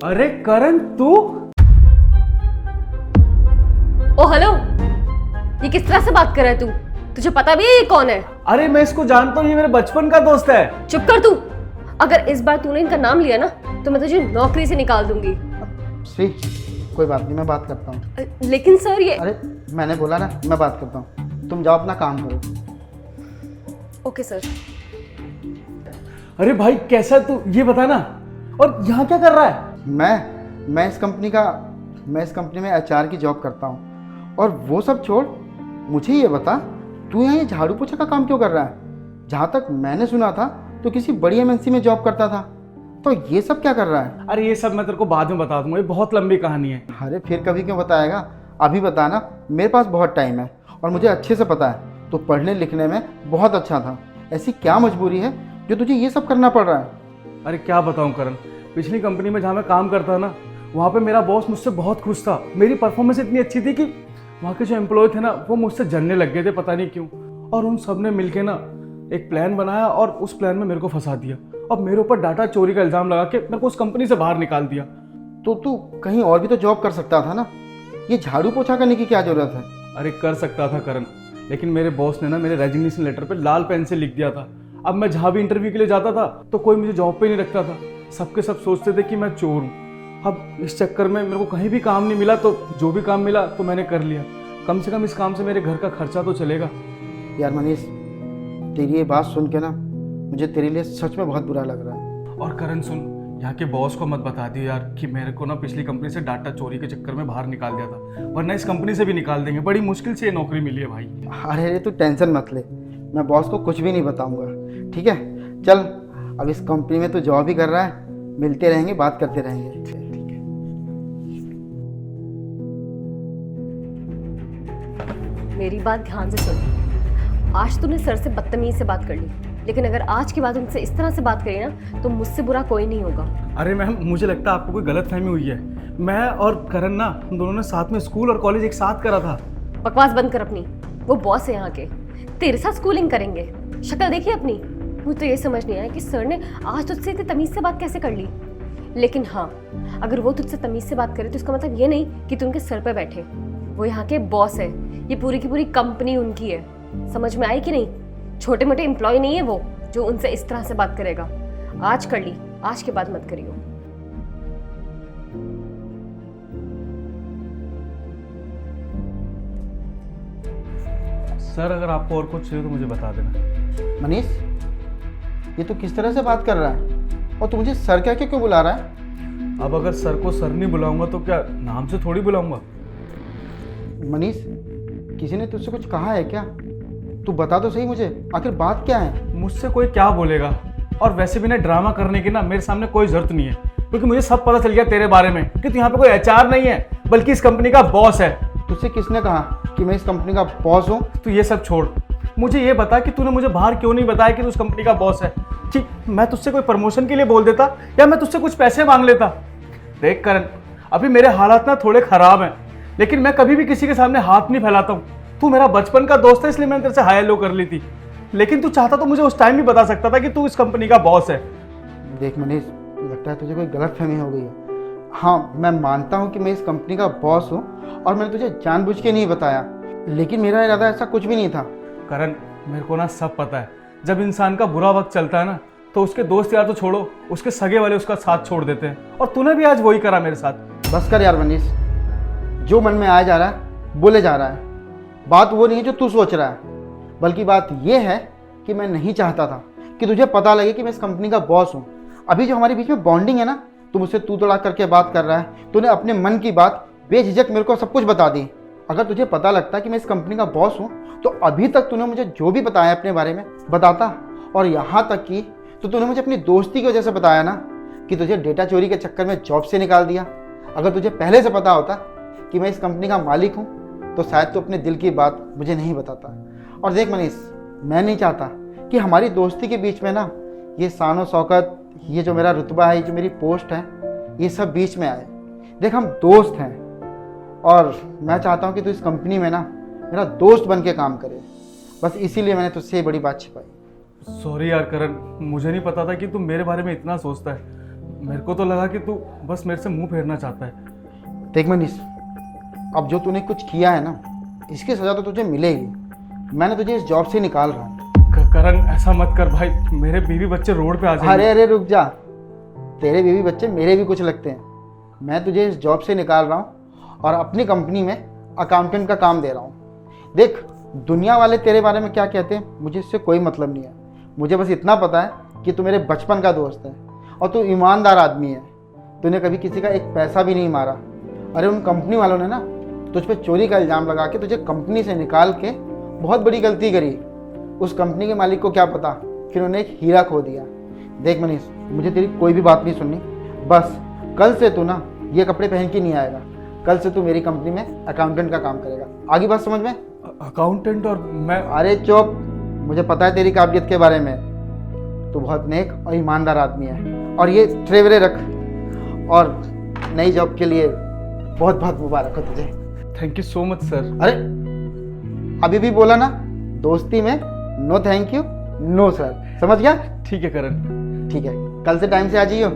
अरे करण तू? ओ हेलो, ये किस तरह से बात कर रहा है तू? तुझे पता भी है ये कौन है? अरे मैं इसको जानता हूँ, ये मेरे बचपन का दोस्त है। चुप कर तू। अगर इस बार तूने इनका नाम लिया ना तो मैं तुझे नौकरी से निकाल दूंगी। श्री, कोई बात नहीं, मैं बात करता हूँ। लेकिन सर ये अरे मैंने बोला ना, मैं बात करता हूँ, तुम जाओ अपना काम करो। Okay sir. अरे भाई कैसा तू, ये बता ना। और यहाँ क्या कर रहा है? मैं इस कंपनी में एचआर की जॉब करता हूँ। और वो सब छोड़, मुझे ये बता, तू यहाँ ये झाड़ू पोछा का काम क्यों कर रहा है? जहाँ तक मैंने सुना था तो किसी बड़ी एमएनसी में जॉब करता था, तो ये सब क्या कर रहा है? अरे ये सब मैं तेरे को बाद में बता दूंगा, ये बहुत लंबी कहानी है। अरे फिर कभी क्यों बताएगा, अभी बता ना, मेरे पास बहुत टाइम है और मुझे अच्छे से पता है, तो पढ़ने लिखने में बहुत अच्छा था। ऐसी क्या मजबूरी है जो तुझे ये सब करना पड़ रहा है? अरे क्या बताऊं करण, पिछली कंपनी में जहाँ मैं काम करता था ना, वहाँ पे मेरा बॉस मुझसे बहुत खुश था। मेरी परफॉर्मेंस इतनी अच्छी थी कि वहाँ के जो एम्प्लॉय थे ना, वो मुझसे जलने लग गए थे, पता नहीं क्यों। और उन सब ने मिलके ना एक प्लान बनाया और उस प्लान में मेरे को फंसा दिया। अब मेरे ऊपर डाटा चोरी का इल्जाम लगा के मेरे को उस कंपनी से बाहर निकाल दिया। तो तू कहीं और भी तो जॉब कर सकता था ना, ये झाड़ू पोछा करने की क्या जरूरत है? अरे कर सकता था करण, लेकिन मेरे बॉस ने ना मेरे रेजिग्नेशन लेटर पे लाल पेन से लिख दिया था। अब मैं जहाँ भी इंटरव्यू के लिए जाता था तो कोई मुझे जॉब पे नहीं रखता था। सबके सब सोचते थे कि मैं चोर हूँ। अब इस चक्कर में मेरे को कहीं भी काम नहीं मिला, तो जो भी काम मिला तो मैंने कर लिया। कम से कम इस काम से मेरे घर का खर्चा तो चलेगा। यार मनीष, तेरी ये बात सुन के ना मुझे तेरे लिए सच में बहुत बुरा लग रहा है। और करण सुन, यहाँ के बॉस को मत बता दियो यार कि मेरे को ना पिछली कंपनी से डाटा चोरी के चक्कर में बाहर निकाल दिया था, वरना इस कंपनी से भी निकाल देंगे। बड़ी मुश्किल से ये नौकरी मिली है भाई। अरे तू टेंशन मत ले, मैं बॉस को कुछ भी नहीं बताऊंगा, ठीक है? चल, अब इस कंपनी में तू जॉब ही कर रहा है, मिलते रहेंगे, बात करते रहेंगे। मेरी बात ध्यान से सुन। आज तूने सर से बदतमीज से बात कर ली, लेकिन अगर आज के बाद उनसे इस तरह से बात करी ना तो मुझसे बुरा कोई नहीं होगा। अरे मैम, मुझे लगता है आपको कोई गलतफहमी हुई है। मैं और करण ना, हम दोनों ने साथ में स्कूल और कॉलेज एक साथ करा था। बकवास बंद कर अपनी। वो बॉस है यहाँ के, तेरे साथ स्कूलिंग करेंगे। शक्ल देखी अपनी। मुझे तो ये समझ नहीं आया कि सर ने आज तुझसे इतनी तमीज से बात कैसे कर ली। लेकिन हाँ, अगर वो तुझसे तमीज से बात करे तो इसका मतलब ये नहीं कि तू उनके सर पे बैठे। वो यहाँ के बॉस है, ये पूरी की पूरी कंपनी उनकी है। समझ में आई कि नहीं? छोटे मोटे एम्प्लॉय नहीं है वो जो उनसे इस तरह से बात करेगा। आज कर ली, आज के बाद मत करियो। सर अगर आपको और कुछ चाहिए तो मुझे बता देना। मनीष, ये तू किस तरह से बात कर रहा है? और तू मुझे सर कह के क्यों बुला रहा है? अब अगर सर को सर नहीं बुलाऊंगा तो क्या नाम से थोड़ी बुलाऊंगा? मनीष, किसी ने तुझसे कुछ कहा है क्या? तू बता तो सही मुझे, आखिर बात क्या है? मुझसे कोई क्या बोलेगा? और वैसे भी ना ड्रामा करने की ना मेरे सामने कोई जरूरत नहीं है, क्योंकि मुझे सब पता चल गया तेरे बारे में कि तू यहाँ पे कोई एचआर नहीं है बल्कि इस कंपनी का बॉस है। तुझसे किसने कहा कि मैं इस कंपनी का बॉस हूँ? तू ये सब छोड़, मुझे ये बता कि तूने मुझे बाहर क्यों नहीं बताया कि तू उस कंपनी का बॉस है? ठीक, मैं तुझसे कोई प्रमोशन के लिए बोल देता या मैं तुझसे कुछ पैसे मांग लेता। देख करण, अभी मेरे हालात ना थोड़े खराब हैं, लेकिन मैं कभी भी किसी के सामने हाथ नहीं फैलाता हूँ। तू मेरा बचपन का दोस्त है, इसलिए मैंने तेरे से हाई लो कर ली थी। लेकिन तू चाहता तो मुझे उस टाइम भी बता सकता था कि तू इस कंपनी का बॉस है। देख मनीष, लगता है तुझे कोई गलतफहमी हो गई है। हाँ, मैं मानता हूँ कि मैं इस कंपनी का बॉस हूँ और मैंने तुझे जानबूझ के नहीं बताया, लेकिन मेरा इरादा ऐसा कुछ भी नहीं था। करण, मेरे को ना सब पता है। जब इंसान का बुरा वक्त चलता है ना, तो उसके दोस्त यार तो छोड़ो, उसके सगे वाले उसका साथ छोड़ देते हैं। और तूने भी आज वही करा मेरे साथ। बस कर यार मनीष, जो मन में आया जा रहा है बोले जा रहा है। बात वो नहीं है जो तू सोच रहा है, बल्कि बात ये है कि मैं नहीं चाहता था कि तुझे पता लगे कि मैं इस कंपनी का बॉस हूँ। अभी जो हमारे बीच में बॉन्डिंग है ना, तू मुझसे तू तड़ा करके बात कर रहा है। तूने अपने मन की बात बेझिझक मेरे को सब कुछ बता दी। अगर तुझे पता लगता कि मैं इस कंपनी का बॉस हूँ तो अभी तक तूने मुझे जो भी बताया अपने बारे में बताता। और यहाँ तक कि तो तूने मुझे अपनी दोस्ती की वजह से बताया ना कि तुझे डेटा चोरी के चक्कर में जॉब से निकाल दिया। अगर तुझे पहले से पता होता कि मैं इस कंपनी का मालिक हूँ तो शायद तू अपने दिल की बात मुझे नहीं बताता। और देख मनीष, मैं नहीं चाहता कि हमारी दोस्ती के बीच में ना ये शान और शौकत, ये जो मेरा रुतबा है, ये जो मेरी पोस्ट है, ये सब बीच में आए। देख, हम दोस्त हैं और मैं चाहता हूँ कि तू इस कंपनी में ना मेरा दोस्त बन के काम करे। बस इसीलिए मैंने तुझसे ये बड़ी बात छिपाई। सॉरी यार करण, मुझे नहीं पता था कि तू मेरे बारे में इतना सोचता है। मेरे को तो लगा कि तू बस मेरे से मुंह फेरना चाहता है। देख मनीष, अब जो तूने कुछ किया है ना, इसकी सज़ा तो तुझे मिलेगी। मैंने तुझे इस जॉब से निकाल रहा हूँ। करण ऐसा मत कर भाई, मेरे बीवी बच्चे रोड पे आ जाएंगे। अरे अरे रुक जा, तेरे बीवी बच्चे मेरे भी कुछ लगते हैं। मैं तुझे इस जॉब से निकाल रहा हूँ और अपनी कंपनी में अकाउंटेंट का काम दे रहा हूँ। देख, दुनिया वाले तेरे बारे में क्या कहते हैं मुझे इससे कोई मतलब नहीं है। मुझे बस इतना पता है कि तू मेरे बचपन का दोस्त है और तू ईमानदार आदमी है। तूने कभी किसी का एक पैसा भी नहीं मारा। अरे उन कंपनी वालों ने ना तुझ पे चोरी का इल्ज़ाम लगा के तुझे कंपनी से निकाल के बहुत बड़ी गलती करी। उस कंपनी के मालिक को क्या पता, फिर उन्हें एक हीरा खो दिया। देख मनीष, मुझे तेरी कोई भी बात नहीं सुननी। बस कल से तू ना ये कपड़े पहन के नहीं आएगा। कल से तू मेरी कंपनी में अकाउंटेंट का काम करेगा। आगे बात समझ में? अकाउंटेंट? और मैं? अरे चुप, मुझे पता है तेरी काबिलियत के बारे में। तू बहुत नेक और ईमानदार आदमी है। और ये ट्रेवरे रख, और नई जॉब के लिए बहुत बहुत मुबारक हो तुझे। Thank you so much sir. अरे अभी भी बोला ना, दोस्ती में no thank you no sir, समझ गया? ठीक है करण। ठीक है, कल से टाइम से आ जाइयो।